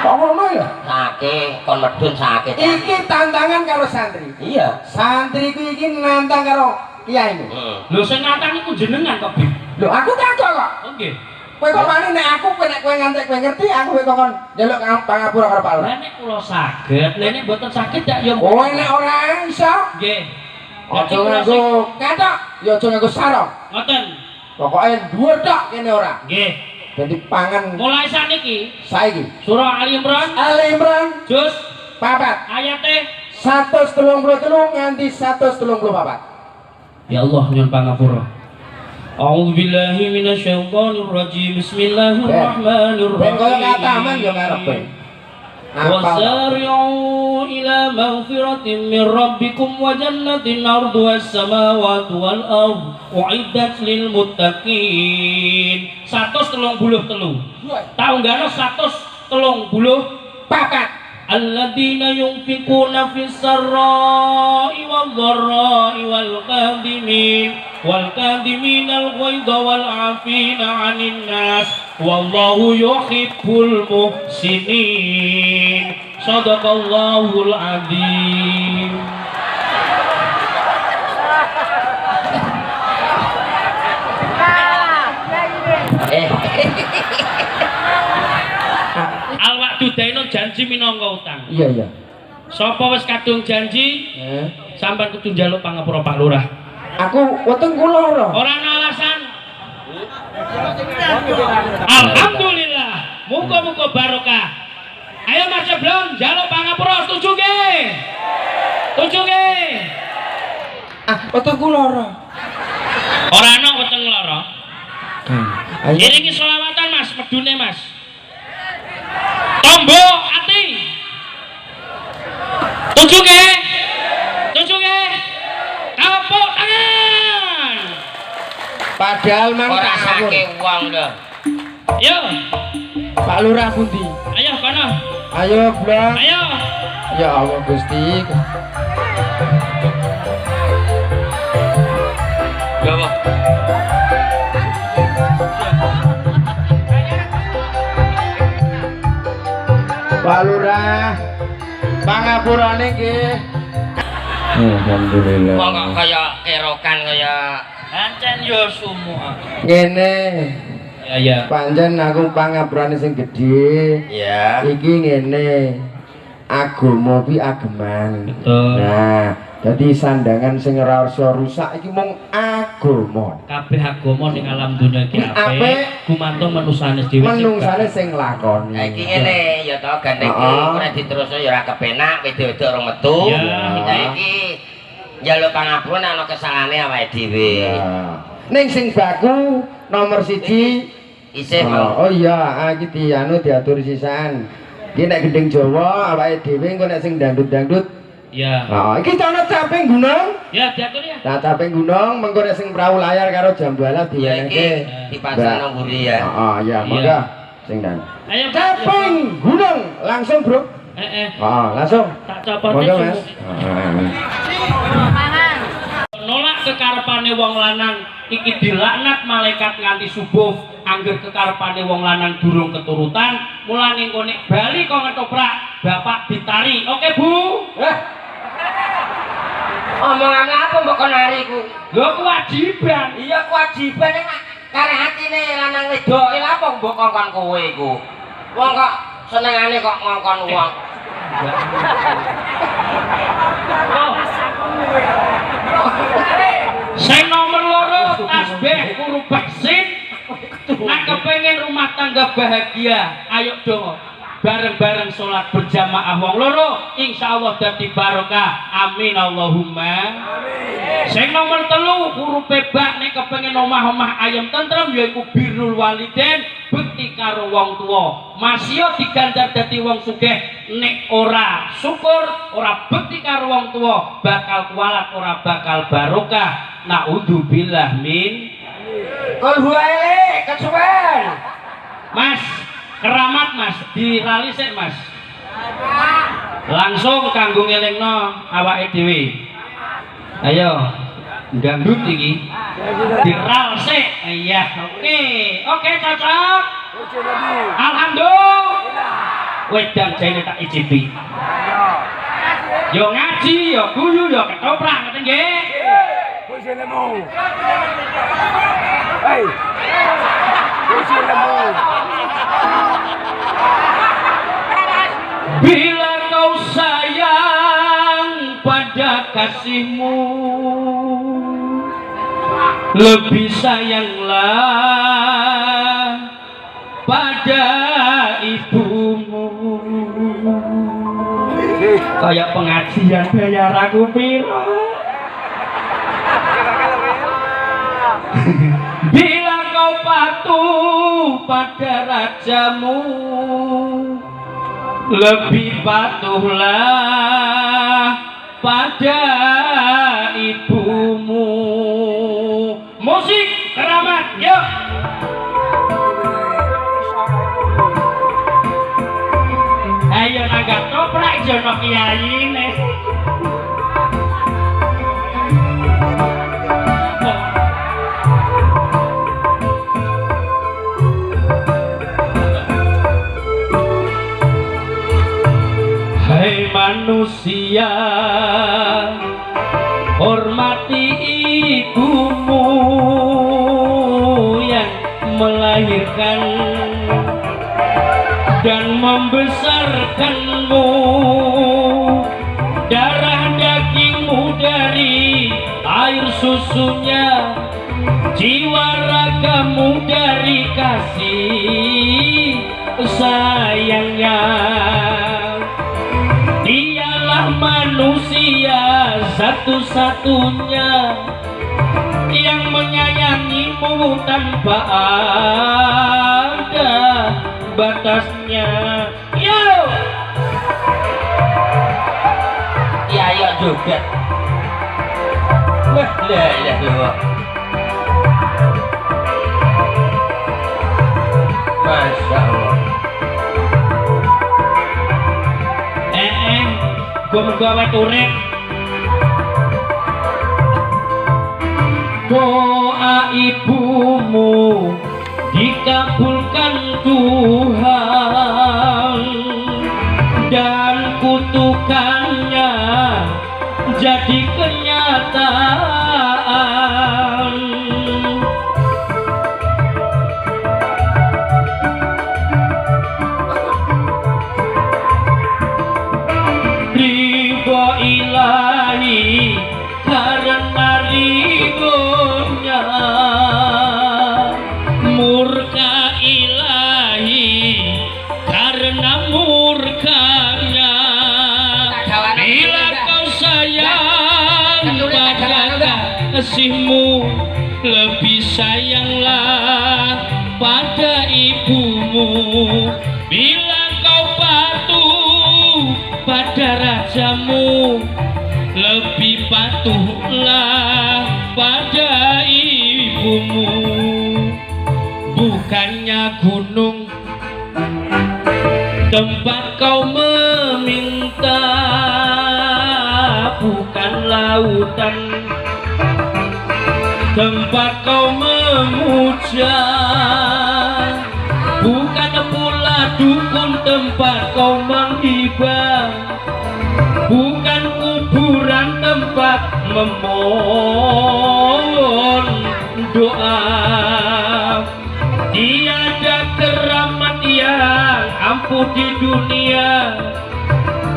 Kok ngono ya? Saking kon medun saking. Iki tantangan karo santri. Iya. Santriku iki nantang karo kiyaine. Lho sing nantang iku jenengan kok, Bi. Lho aku takok kok. Oh nggih. Kowe kok wani nek aku nek kowe ngantek kowe ngerti aku kowe kok njaluk pangapura karo Pak Lurah. Lah nek kula saged, lha nek mboten saged dak ya. Kowe nek ora iso Nggih. aja nganggo katok, ya aja nganggo sarung. Ngoten. Pokoke dhuwur tok kene ora. Nggih. Dadi pangan Mulai saniki saiki. surah Ali Imran Ali Imran juz 4 ayate 133 nganti 134. ya Allah nyuwun pangapura. A'udzu billahi minasyaitonir rajim. Bismillahirrahmanirrahim. Ben koyo kataman yo ngarepe. وسارعوا إلى مغفرة من ربكم وجنة عرضها السماوات والأرض أعدت للمتقين. 133. Taunggana 134. Alladzina yunfikuna fis sarra'i wal dharra'i wal kadhimin al ghaidha wal 'afina 'anil nas wallahu yuhibbul muhsinin. Shadaqallahul adzim. Alwak dudaino janji minangka utang. Iya iya. Sapa wis kadung janji, sampean kudu njaluk pangapura Pak Lurah. Aku weteng kula ora. Ora ana alasan. Alhamdulillah. Muga-muga barokah. Ayo Mas Jeblon, njaluk pangapura setuju nggih? Setuju nggih? Weteng kula ora. Ora ana weteng lara. Ayo. Iringi selawatan Mas, medune Mas. Tombo ati. Setuju nggih? Setuju nggih? Tepuk tangan. Padahal mang Ora tak sake wong lho. Yo, Pak Lurah pundi? ayo kono. Ayo, Blok. Ayo. Ya Allah Gusti. Lho, Pak. Pak Lurah. Pangapurane nggih. Alhamdulillah. Wong kok kaya kerokan kaya Ancen yo sumuk. Ngene. Ya. Pancen aku pangapurane sing gedhe. ya. Iki ngene. Agama kuwi ageman. Betul. Nah, dadi sandangan sing ora iso rusak iki mung agama. Kabeh agama ning alam dunya iki Apik. apik, gumantung manusane dhewe. Menungsane sing lakoni. Nah, iki ngene ya to gandeng iki Heeh. ora diterusno ya ora kepenak wedok-wedok ora metu. Ya. Kita iki njaluk pangapura ana kesalahane awake dhewe. Ya. Ning sing baku nomor 1 Isih mau. Oh iya, iki dianu diatur sisan. Iki nek gending Jawa awake dhewe engko nek sing dangdut-dangdut. Ya. Heeh, iki ana caping gunung. Ya diatur ya. Nah, caping gunung mengko nek sing prau layar karo jambalan Ya iki diwenehke. dipasang mburi ya. Heeh, iya, monggo. Sing dan. Ayo Caping gunung langsung, Bro. Heeh, langsung. Tak copote. Monggo, Mas. Nolak kekarepane wong lanang iki dilaknat malaikat nganti subuh. Angger kekarepane wong lanang durung keturutan, mulane engko nek bali kok ngetoprak, bapak ditari. Oke, Bu? Omongan apa mbok kon nari ku? Lho kewajiban. Iya kewajiban nek karek atine lanang wedok lha apa mbok kongkon kowe iku? Wong kok senengane kok ngongkon wong. Sing nomor loro tasbih huruf baksin. Nak kepengen rumah tangga bahagia, ayo dong bareng-bareng sholat berjamaah wong loro, insyaallah dadi barokah. Amin Allahumma. Sing nomor 3 huruf bak nek kepengen omah-omah ayam tentrem yaiku birrul waliden, bekti karo wong tuwa. Masya diganjar dadi wong sugih, nek ora syukur, ora bekti karo wong tuwa, bakal kualat, ora bakal barokah. Naudzubillah min. Kol huwae kesuwen. Mas, keramat Mas, diralisik Mas. Langsung kanggo ngelingno awake dhewe. Ayo, dangdut iki. Diralisik. Iya, oke. Oke, cocok. Alhamdulillah. Wedang jane tak icipi. Yo ngaji, yo guyu, yo ketoprak ngoten nggih. Bila kau sayang pada kasihmu, lebih sayanglah pada ibumu. Kayak pengajian bayar aku piro. Bila kau patuh pada rajamu, lebih patuhlah pada ibumu. Musik keramat, yuk. Ayo naga toprak jono kiai nih. Hai manusia, hormati ibumu yang melahirkan. dan membesarkanmu, darah dagingmu dari air susunya, jiwa ragamu dari kasih sayangnya. Dialah manusia satu-satunya yang menyayangimu tanpa ada batasnya. Yo, ya ya juga. Wah, lah lah. Masya Allah. Gua wet urip. Doa ibumu dikabulkan Tuhan dan kutukannya jadi kenyataan. Ridho ilahi karena ridhonya, murka ilahi karena murkanya. Bila kau sayang pada kasihmu, lebih sayanglah pada ibumu. Bila kau patuh pada rajamu, lebih patuhlah pada ibumu. Bukannya gunung tempat kau meminta, bukan lautan tempat kau memuja, bukan pula dukun tempat kau menghibah, bukan kuburan tempat memohon doa. Tiada keramat yang ampuh di dunia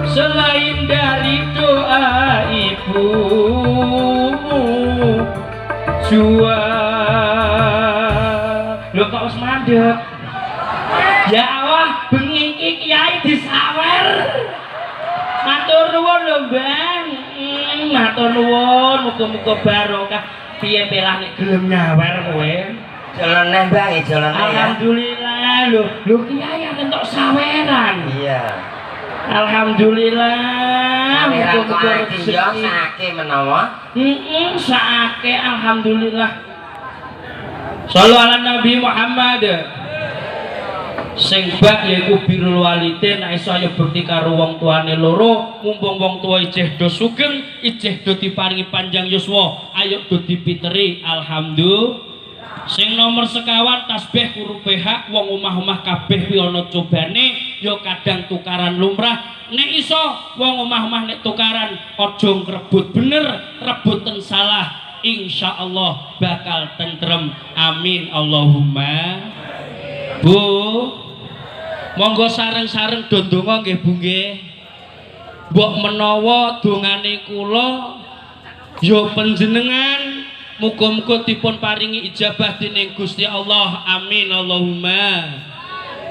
selain dari doa ibumu jua. Lho kok wis mandek? Ya Allah, bengi iki kiai disawer. Matur nuwun lho, Bang. Matur nuwun, muga-muga barokah. Piye pelah nek gelem nyawer kowe? Jalane Bang, jalane ya. Alhamdulillah lho kiai entuk saweran. Iya. Alhamdulillah. Muga-muga rezeki sakake menawa. Sakake alhamdulillah. Shallu ala Nabi Muhammad. Sing bak yaiku birrul walidain, nek iso ayo bekti karo wong tuane loro, mumpung wong tua ijeh do sugeng, ijeh do diparingi panjang yuswa, ayo do dipiteri alhamdulillah. Sing nomor sekawan tasbih hurufe hak, wong omah-omah kabeh kuwi ana cobane, ya kadang tukaran lumrah. Nek iso wong omah-omah nek tukaran aja ngrebut bener, rebutan salah. Insyaallah bakal tentrem. Amin Allahumma. Bu, monggo sareng-sareng do ndonga nggih Bu nggih. Mbok menawa dongane kula ya panjenengan muga-muga dipun paringi ijabah dening Gusti Allah. Amin Allahumma.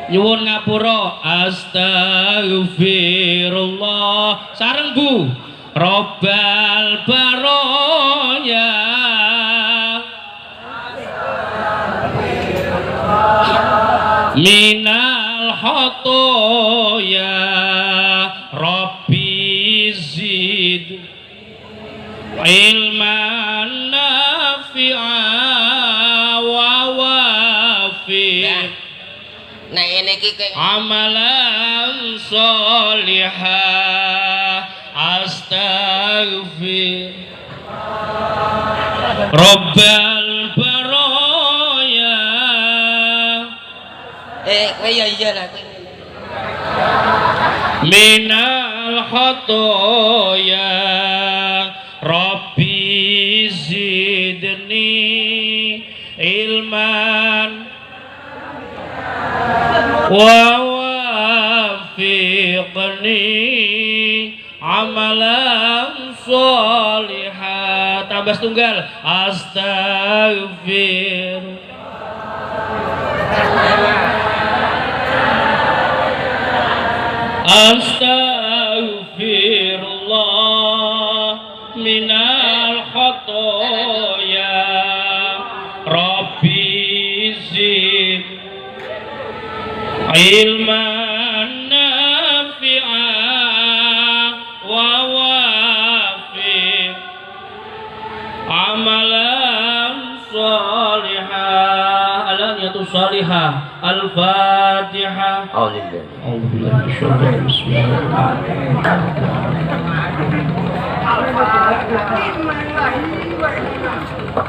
Nyuwun ngapura. Astagfirullah. Sareng Bu. Robbal baroya minal khotoya Rabbi zid ilman nafi'a wa wafiq. Nah ini iki amalan sholihah astaghfir Rabbal baroya. kowe ya iya lah kowe. Minal khotoya Rabbi zidni ilman wa warzuqni amalan sholihan. Tambah tunggal. Astaghfir. Astaghfirullah minal khotoya. Rabbi zid ilman nafi'a wa wafiq amalan salihah. Alaniyatu salihah. Al-Fatihah. Alhamdulillah.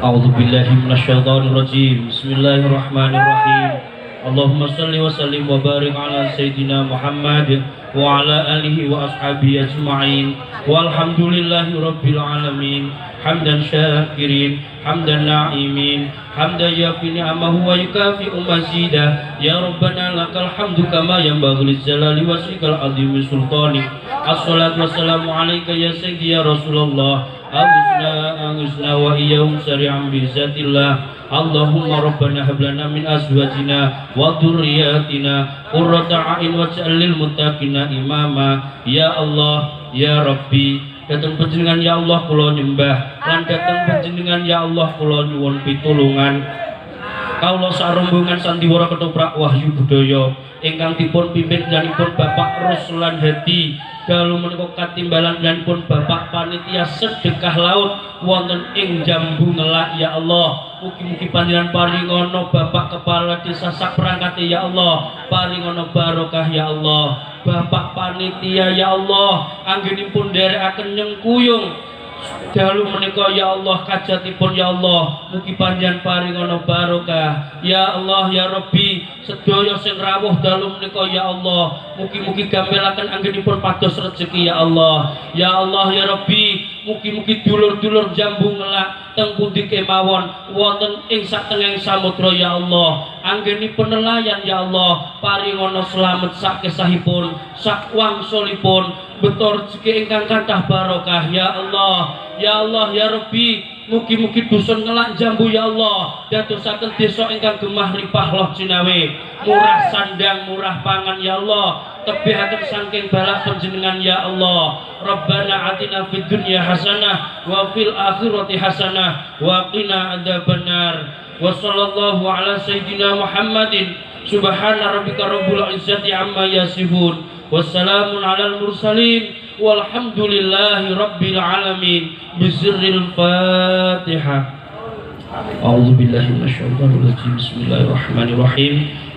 A'udzu billahi minasyaitonir rajim. Bismillahirrahmanirrahim. Allahumma shalli wa sallim wa barik ala sayyidina Muhammad wa ala alihi wa ashabihi ajma'in. Walhamdulillahi rabbil alamin. Hamdan syakirin, hamdan na'imin, hamdan yafi ni'amahu wa yukafi'u mazidah. Ya Rabbana lakal hamdu kama yanbaghi lijalali wajhikal azimi sultani. Assalatu wassalamu alayka ya sayyidi ya Rasulullah. Agusna wa iyahum syari'an bizatillah. Allahumma rabbana hablana min azwajina wa dhurriyyatina qurrata a'yun waj'al lil muttaqina imama. Ya Allah, ya Rabbi, datang panjenengan ya Allah kula nyembah, lan datang panjenengan ya Allah kula nyuwun pitulungan. Kaula sarombongan sandiwara ketoprak wahyu budaya ingkang dipun pimpin danipun Bapak Ruslan Hadi dalu menika katimbalan danipun Bapak panitia sedekah laut wonten ing Jambu Ngelak ya Allah. Mugi-mugi panjenengan paringono Bapak Kepala Desa sak perangkate ya Allah, paringono barokah ya Allah. Bapak panitia ya Allah anggenipun nderekaken nyengkuyung dalu menika ya Allah kajatipun ya Allah, mugi panjenengan paringono barokah ya Allah ya Rabbi. Sedaya sing rawuh dalu menika ya Allah, mugi-mugi gamelaken anggenipun pados rezeki ya Allah. Ya Allah ya Rabbi, mugi-mugi dulur-dulur Jambu Ngelak teng pundi kemawon wonten ing satengahing samudra ya Allah, anggenipun nelayan ya Allah, paringono slamet sak kesahipun, sak wangsulipun, betor rezeki ingkang kathah barokah ya Allah. Ya Allah ya Rabbi, mugi-mugi dusun Ngelak Jambu ya Allah dadosaken desa ingkang gemah ripah loh Cinawe, murah sandang murah pangan ya Allah, tebihaken saking balak panjenengan ya Allah. Rabbana atina fid dunya hasanah wa fil akhirati hasanah wa qina adzabannar. Wa sallallahu ala sayyidina Muhammadin. Subhana rabbika rabbil izzati amma yasifun. Wassalamun alal mursalin walhamdulillahi rabbil alamin. Bisirril Fatihah. A'udzu billahi minasyaitonir rajim. Bismillahirrahmanirrahim.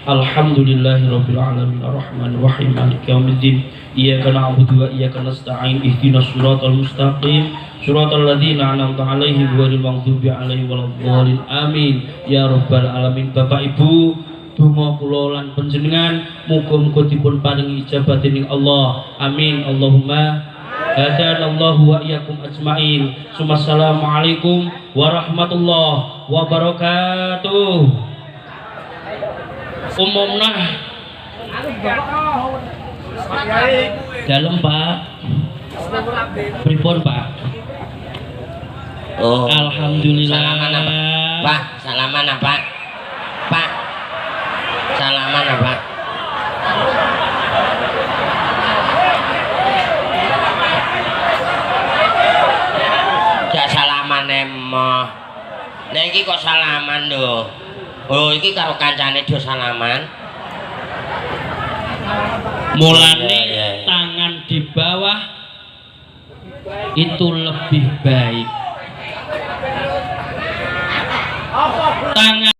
Alhamdulillahi rabbil alamin arrahmanir rahim maliki yaumiddin. Iyyaka na'budu wa iyyaka nasta'in. Ihdinas siratal mustaqim. Siratal ladzina an'amta 'alaihim ghairil maghdubi 'alaihim waladdallin. Amin. Ya rabbal alamin. Bapak Ibu, donga kula lan panjenengan muga-muga dipun paringi ijabah dening Allah. Amin. Allahumma hadanallahu wa iyyakum ajmain. Assalamualaikum warahmatullahi wabarakatuh. Umumna dalam Pak pripun Pak? Oh, alhamdulillah. Salaman apa? Pak, salaman apa? Pak, salaman apa? Jak salaman emoh. Nah iki kok salaman lho. Oh, iki karo kancane do salaman. Mulane Ya. tangan di bawah itu lebih baik. Tangan